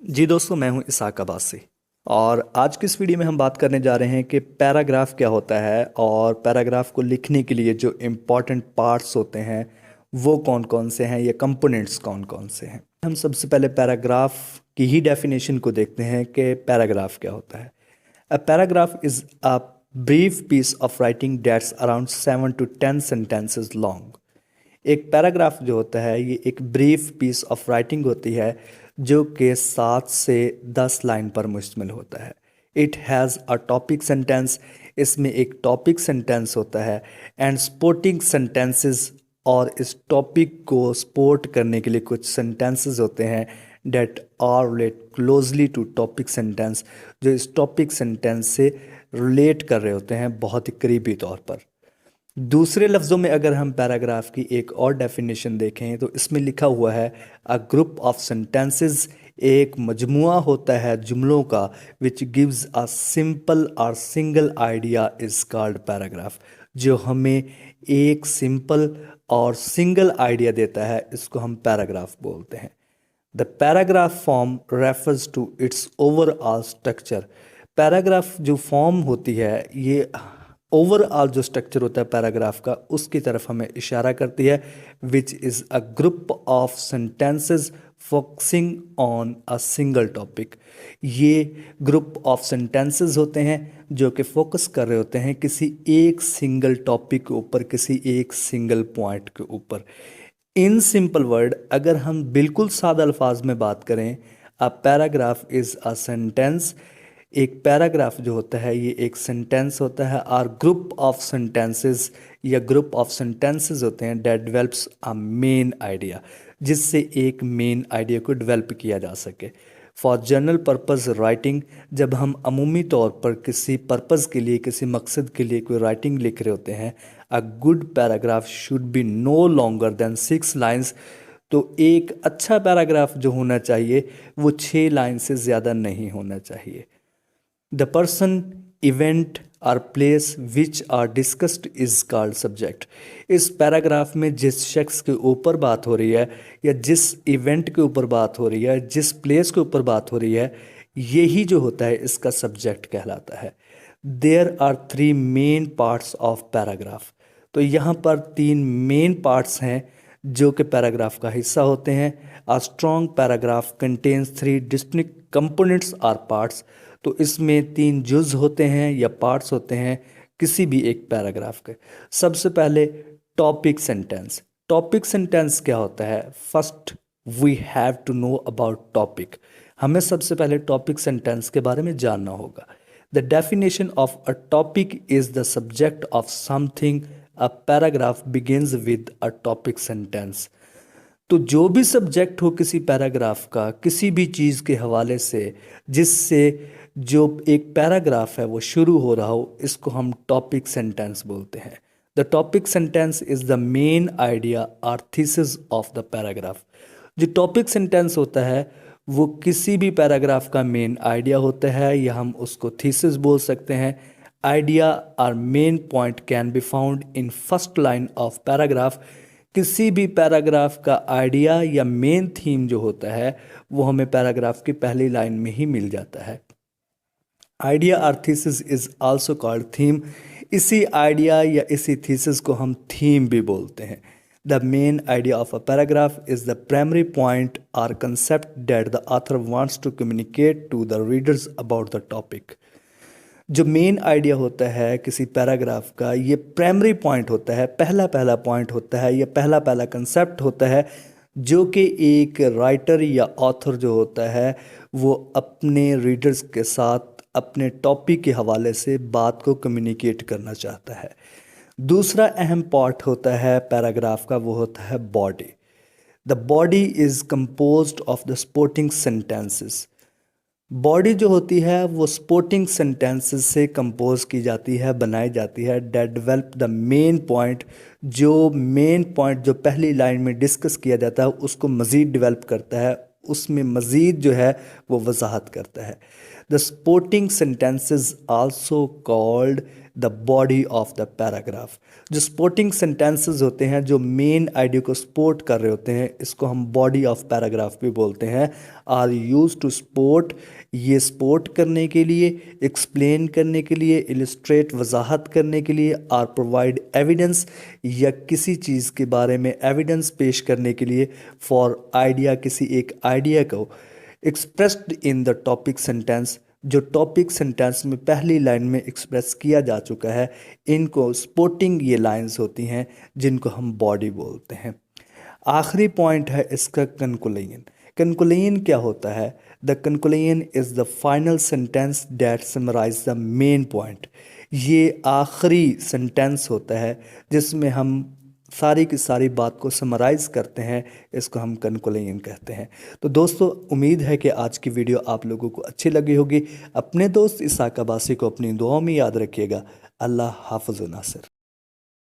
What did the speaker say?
जी दोस्तों, मैं हूं इसाक अब्बासी। और आज की इस वीडियो में हम बात करने जा रहे हैं कि पैराग्राफ क्या होता है और पैराग्राफ को लिखने के लिए जो इम्पोर्टेंट पार्ट्स होते हैं वो कौन कौन से हैं या कंपोनेंट्स कौन कौन से हैं। हम सबसे पहले पैराग्राफ की ही डेफिनेशन को देखते हैं कि पैराग्राफ क्या होता है। A paragraph is a brief piece of writing that's around 7 to 10 sentences long. एक पैराग्राफ जो होता है ये एक ब्रीफ पीस ऑफ राइटिंग होती है जो कि 7 से 10 लाइन पर मुश्तमिल होता है। It has a topic sentence, इसमें एक टॉपिक सेंटेंस होता है एंड सपोर्टिंग सेंटेंसेस, और इस टॉपिक को सपोर्ट करने के लिए कुछ सेंटेंसेस होते हैं that are relate closely to topic sentence, जो इस टॉपिक सेंटेंस से रिलेट कर रहे होते हैं बहुत ही करीबी तौर पर। दूसरे लफ्ज़ों में अगर हम पैराग्राफ की एक और डेफिनेशन देखें तो इसमें लिखा हुआ है अ ग्रुप ऑफ सेंटेंसेस, एक मजमुआ होता है जुमलों का विच गिव्स अ सिंपल और single idea is called paragraph. जो हमें एक सिंपल और सिंगल आइडिया देता है इसको हम पैराग्राफ बोलते हैं। The paragraph form refers to its overall structure. Paragraph जो फॉर्म होती है ये ओवरऑल जो स्ट्रक्चर होता है पैराग्राफ का उसकी तरफ हमें इशारा करती है, which is a group of sentences focusing on a single topic. ये ग्रुप ऑफ सेंटेंसेस होते हैं जो कि फोकस कर रहे होते हैं किसी एक सिंगल टॉपिक के ऊपर, किसी एक सिंगल पॉइंट के ऊपर। इन सिंपल वर्ड अगर हम बिल्कुल सादा अल्फाज में बात करें, a paragraph is a sentence. एक पैराग्राफ जो होता है ये एक सेंटेंस होता है और ग्रुप ऑफ सेंटेंसेस या ग्रुप ऑफ सेंटेंसेस होते हैं that develops a main idea, जिससे एक मेन आइडिया को डेवलप किया जा सके। फॉर जनरल पर्पस राइटिंग, जब हम अमूमी तौर पर किसी पर्पज़ के लिए, किसी मकसद के लिए कोई राइटिंग लिख रहे होते हैं, a good paragraph should be no longer than 6 lines. तो एक अच्छा पैराग्राफ जो होना चाहिए वो 6 लाइन से ज़्यादा नहीं होना चाहिए। द पर्सन, इवेंट और place which are discussed is called subject. इस पैराग्राफ में जिस शख्स के ऊपर बात हो रही है या जिस इवेंट के ऊपर बात हो रही है, जिस प्लेस के ऊपर बात हो रही है, यही जो होता है इसका सब्जेक्ट कहलाता है। There are 3 main parts of paragraph. तो यहाँ पर 3 मेन पार्ट्स हैं जो कि पैराग्राफ का हिस्सा होते हैं। A strong paragraph contains 3 distinct components or parts. तो इसमें 3 जुज होते हैं या पार्ट्स होते हैं किसी भी एक पैराग्राफ के। सबसे पहले टॉपिक सेंटेंस। टॉपिक सेंटेंस क्या होता है? First we have to know about topic. हमें सबसे पहले टॉपिक सेंटेंस के बारे में जानना होगा। The definition of a topic is the subject of something. A paragraph begins with a topic sentence. तो जो भी सब्जेक्ट हो किसी पैराग्राफ का, किसी भी चीज़ के हवाले से जिससे जो एक पैराग्राफ है वो शुरू हो रहा हो, इसको हम टॉपिक सेंटेंस बोलते हैं। The topic sentence is the main idea और थीसिस ऑफ द पैराग्राफ। जो टॉपिक सेंटेंस होता है वो किसी भी पैराग्राफ का मेन आइडिया होता है या हम उसको थीसिस बोल सकते हैं। आइडिया और main point can be found in first line of paragraph. किसी भी पैराग्राफ का आइडिया या मेन थीम जो होता है वो हमें पैराग्राफ की पहली लाइन में ही मिल जाता है। आइडिया और thesis is also called theme. इसी आइडिया या इसी थीसिस को हम थीम भी बोलते हैं। The main idea of a paragraph is the primary point और concept that the author wants to communicate to the readers about the topic. जो मेन आइडिया होता है किसी पैराग्राफ का, ये प्राइमरी पॉइंट होता है, पहला पहला पॉइंट होता है, या पहला पहला कंसेप्ट होता है जो कि एक राइटर या ऑथर जो होता है वो अपने रीडर्स के साथ अपने टॉपिक के हवाले से बात को कम्युनिकेट करना चाहता है। दूसरा अहम पार्ट होता है पैराग्राफ का, वो होता है body. The body is composed of the supporting sentences. Body जो होती है वो सपोर्टिंग सेंटेंसेस से कंपोज की जाती है, बनाई जाती है, that develop the main point. जो मेन पॉइंट जो पहली लाइन में डिस्कस किया जाता है उसको मज़ीद डेवलप करता है, उसमें मज़ीद जो है वो वजाहत करता है। The supporting sentences also called the body of the paragraph. जो सपोर्टिंग सेंटेंसेस होते हैं, जो मेन आइडिया को सपोर्ट कर रहे होते हैं, इसको हम बॉडी ऑफ पैराग्राफ भी बोलते हैं। आर यूज टू सपोर्ट, ये सपोर्ट करने के लिए, एक्सप्लेन करने के लिए, इलिस्ट्रेट वजाहत करने के लिए, आर प्रोवाइड एविडेंस, या किसी चीज़ के बारे में एविडेंस पेश करने के लिए, फॉर आइडिया, किसी एक आइडिया को expressed in the topic sentence, जो टॉपिक सेंटेंस में पहली लाइन में एक्सप्रेस किया जा चुका है, इनको सपोर्टिंग ये लाइंस होती हैं, जिनको हम बॉडी बोलते हैं। आखिरी पॉइंट है इसका कंक्लूजन। कंक्लूजन क्या होता है? The conclusion is the final sentence that summarize the main point. ये आखिरी सेंटेंस होता है जिसमें हम सारी की सारी बात को समराइज़ करते हैं, इसको हम कंक्लूजन कहते हैं। तो दोस्तों, उम्मीद है कि आज की वीडियो आप लोगों को अच्छी लगी होगी। अपने दोस्त इसाक अब्बासी को अपनी दुआओं में याद रखिएगा। अल्लाह हाफ़िज़ नासिर।